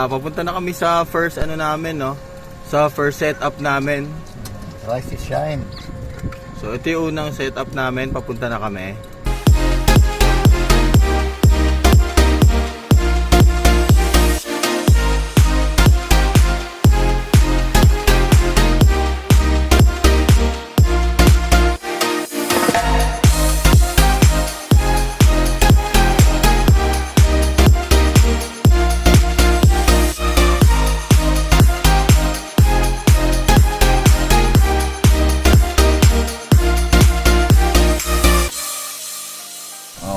papunta na kami sa first ano namin, no? Sa first setup namin. Rise to shine. So ito yung unang setup namin, papunta na kami.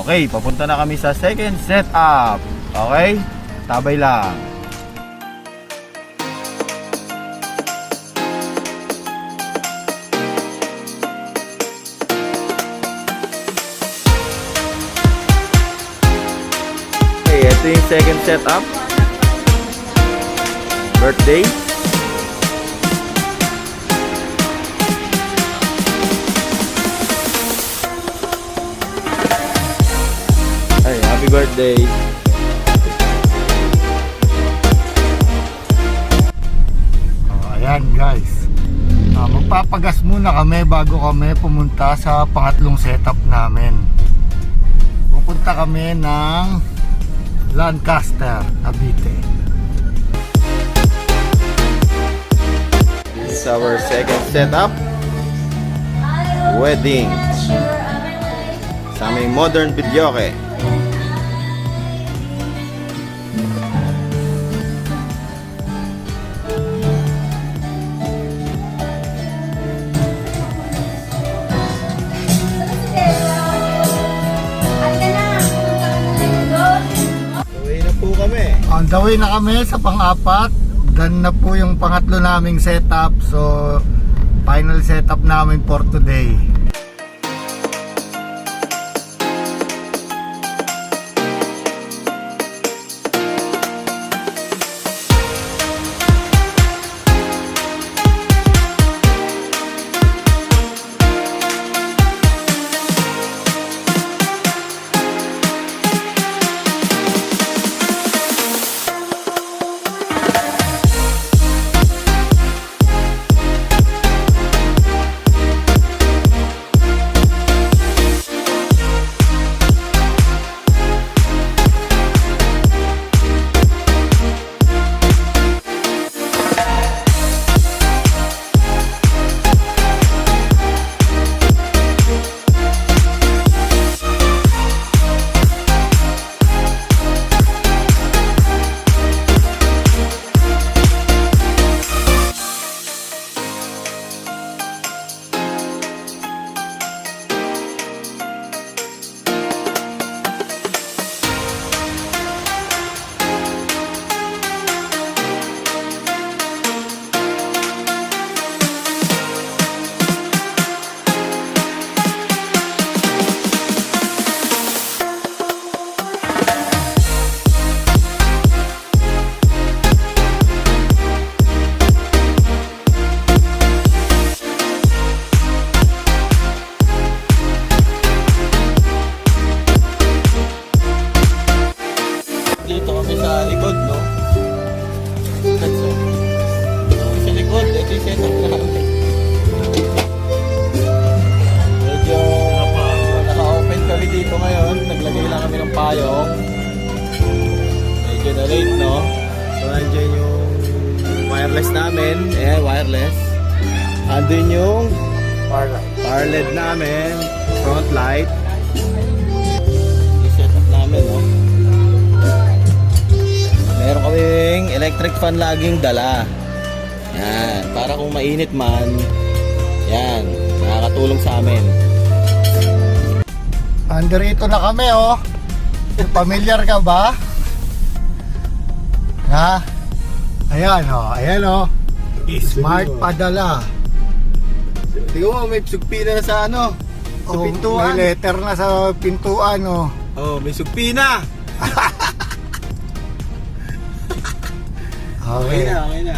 Okay, papunta na kami sa second setup. Okay? Tabay lang. Okay, ito yung second setup. Birthday. Happy birthday. Ayan guys, magpapagas muna kami bago kami pumunta sa pangatlong setup namin. Pupunta kami ng Lancaster, Cavite. This is our second setup. Wedding. Sa aming modern videoke. On the way na kami sa pang-apat. Done na po yung pangatlo naming setup. So final setup namin for today. late, no? So, andyan yung wireless namin. Ayan, wireless. Andun yung power LED namin. Front light. I-set up namin, no? Meron kaming electric fan laging dala. Yan. Para kung mainit man, yan. Nakakatulong sa amin. Andito na kami, oh. Familiar ka ba? Ha? Ayan, oh. Ayan, oh. Smart padala. Tingnan mo, may sugpi na sa ano? Sa pintuan. May letter na sa pintuan, oh. Oh, may sugpi na. Okay. Okay na.